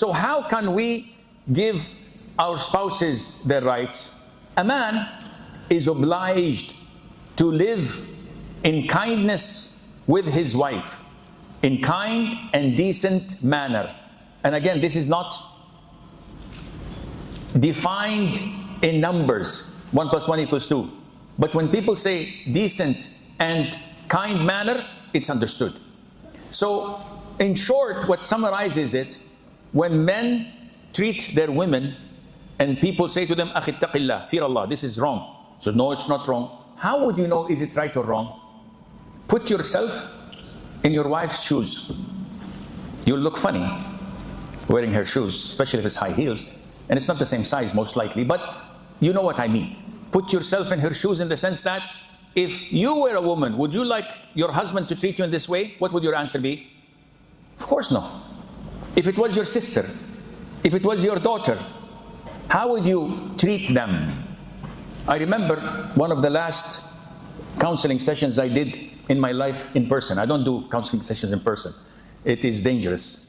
So how can we give our spouses their rights? A man is obliged to live in kindness with his wife, in kind and decent manner. And again, this is not defined in numbers, 1 + 1 = 2. But when people say decent and kind manner, it's understood. So, in short, what summarizes it, when men treat their women and people say to them, "Akhi taqillah, fear Allah, this is wrong." So, no, it's not wrong. How would you know is it right or wrong? Put yourself in your wife's shoes. You'll look funny wearing her shoes, especially if it's high heels. And it's not the same size, most likely, but you know what I mean. Put yourself in her shoes in the sense that if you were a woman, would you like your husband to treat you in this way? What would your answer be? Of course no. If it was your sister, if it was your daughter, how would you treat them? I remember one of the last counseling sessions I did in my life in person. I don't do counseling sessions in person. It is dangerous.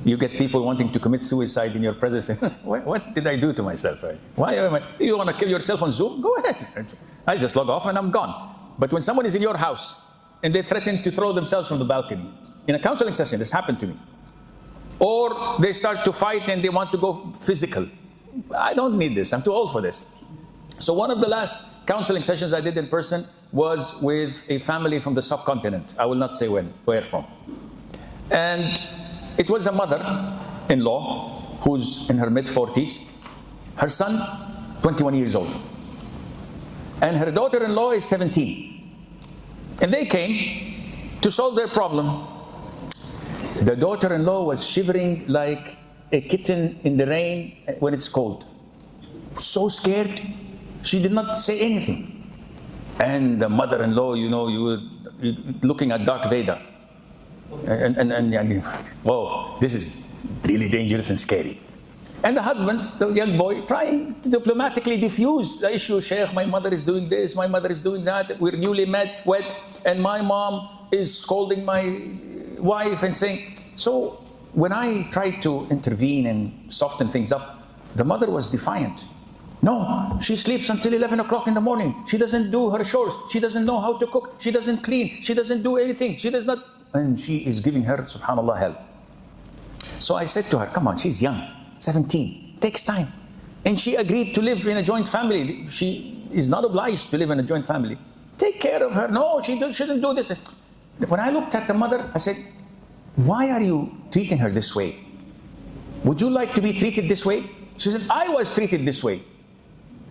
You get people wanting to commit suicide in your presence. What did I do to myself? Why am I? You want to kill yourself on Zoom? Go ahead. I just log off and I'm gone. But when someone is in your house and they threaten to throw themselves from the balcony, in a counseling session, this happened to me. Or they start to fight and they want to go physical. I don't need this. I'm too old for this. So one of the last counseling sessions I did in person was with a family from the subcontinent. I will not say where from. And it was a mother-in-law who's in her mid-40s. Her son, 21 years old. And her daughter-in-law is 17. And they came to solve their problem. The daughter-in-law was shivering like a kitten in the rain when it's cold. So scared, she did not say anything. And the mother-in-law, you were looking at Darth Vader. And whoa, this is really dangerous and scary. And the husband, the young boy, trying to diplomatically diffuse the issue. Sheikh, my mother is doing this, my mother is doing that, we're newly wed, and my mom is scolding my wife and saying. So when I tried to intervene and soften things up, the mother was defiant. No, she sleeps until 11 o'clock in the morning. She doesn't do her chores. She doesn't know how to cook. She doesn't clean. She doesn't do anything. She does not. And she is giving her, subhanAllah, hell. So I said to her, come on, she's young, 17, takes time. And she agreed to live in a joint family. She is not obliged to live in a joint family. Take care of her. No, she shouldn't do this. When I looked at the mother, I said, why are you treating her this way? Would you like to be treated this way? She said, I was treated this way.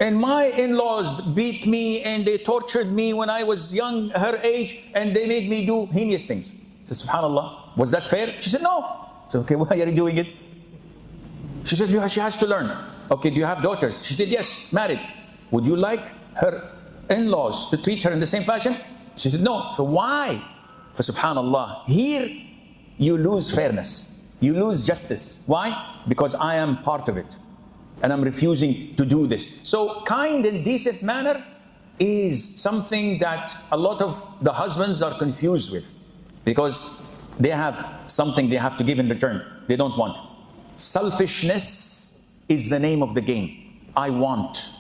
And my in-laws beat me and they tortured me when I was young, her age, and they made me do heinous things. I said, subhanAllah, was that fair? She said, no. I said, okay, why are you doing it? She said, she has to learn. Okay, do you have daughters? She said, yes, married. Would you like her in-laws to treat her in the same fashion? She said, no. So why? For subhanAllah, here you lose fairness. You lose justice. Why? Because I am part of it. And I'm refusing to do this. So kind and decent manner is something that a lot of the husbands are confused with. Because they have something they have to give in return. They don't want. Selfishness is the name of the game. I want.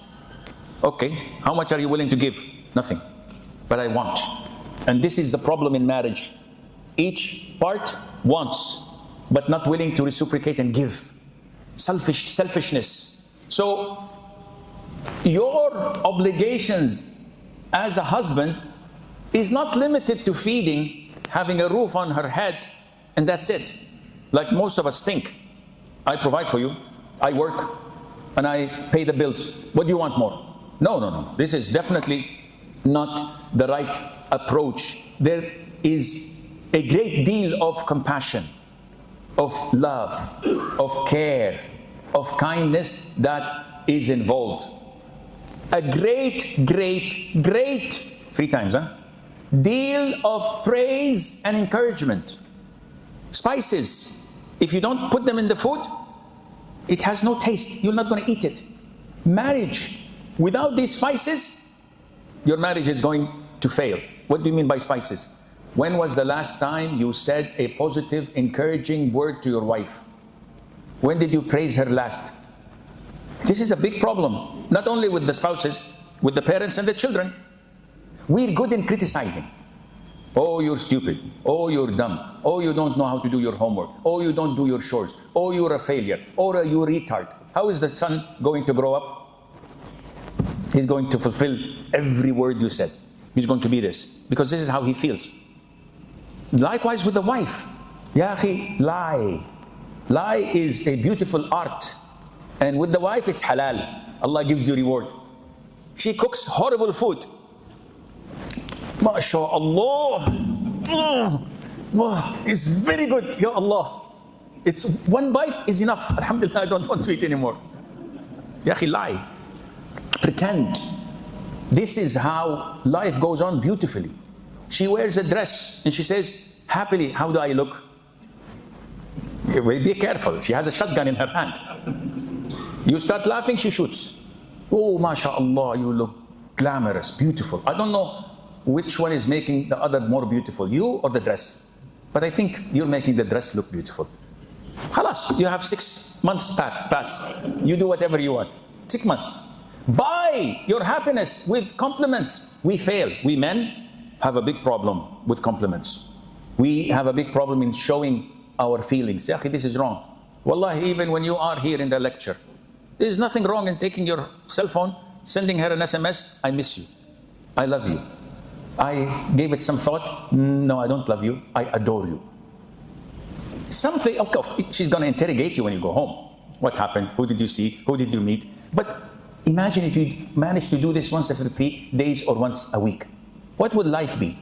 Okay, how much are you willing to give? Nothing. But I want. And this is the problem in marriage. Each part wants, but not willing to reciprocate and give. Selfishness. So, your obligations as a husband is not limited to feeding, having a roof on her head, and that's it. Like most of us think. I provide for you, I work, and I pay the bills. What do you want more? No. This is definitely not the right approach. There is a great deal of compassion, of love, of care, of kindness that is involved. A great, 3 times, deal of praise and encouragement. Spices, if you don't put them in the food, it has no taste. You're not going to eat it. Marriage, without these spices, your marriage is going to fail. What do you mean by spices? When was the last time you said a positive, encouraging word to your wife? When did you praise her last? This is a big problem, not only with the spouses, with the parents and the children. We're good in criticizing. Oh, you're stupid. Oh, you're dumb. Oh, you don't know how to do your homework. Oh, you don't do your chores. Oh, you're a failure. Or you're a retard. How is the son going to grow up? He's going to fulfill every word you said. He's going to be this, because this is how he feels. Likewise with the wife. Ya akhi, lie. Lie is a beautiful art. And with the wife, it's halal. Allah gives you reward. She cooks horrible food. MashaAllah. It's very good. Ya Allah. It's one bite is enough. Alhamdulillah, I don't want to eat anymore. Ya akhi, lie. Pretend. This is how life goes on beautifully. She wears a dress and she says, happily, how do I look? Be careful. She has a shotgun in her hand. You start laughing, she shoots. Oh, mashallah, you look glamorous, beautiful. I don't know which one is making the other more beautiful, you or the dress. But I think you're making the dress look beautiful. Khalas, you have 6 months pass. You do whatever you want. 6 months. Buy your happiness with compliments. We fail. We men have a big problem with compliments. We have a big problem in showing our feelings. Ya akhi, this is wrong. Wallahi, even when you are here in the lecture, there is nothing wrong in taking your cell phone, sending her an SMS, I miss you. I love you. I gave it some thought. No, I don't love you. I adore you. Something, of course, she's going to interrogate you when you go home. What happened? Who did you see? Who did you meet? But imagine if you managed to do this once every 3 days or once a week. What would life be?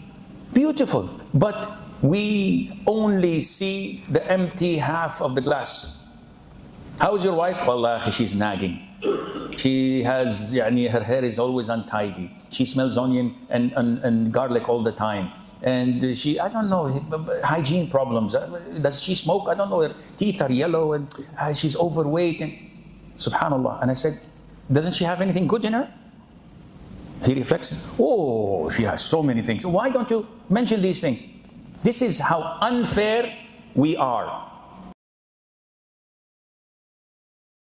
Beautiful. But we only see the empty half of the glass. How's your wife? Wallahi, she's nagging. She has, her hair is always untidy. She smells onion and garlic all the time. And she, I don't know, hygiene problems. Does she smoke? I don't know. Her teeth are yellow and she's overweight. And subhanallah. And I said, doesn't she have anything good in her? He reflects, oh, she has so many things. Why don't you mention these things? This is how unfair we are.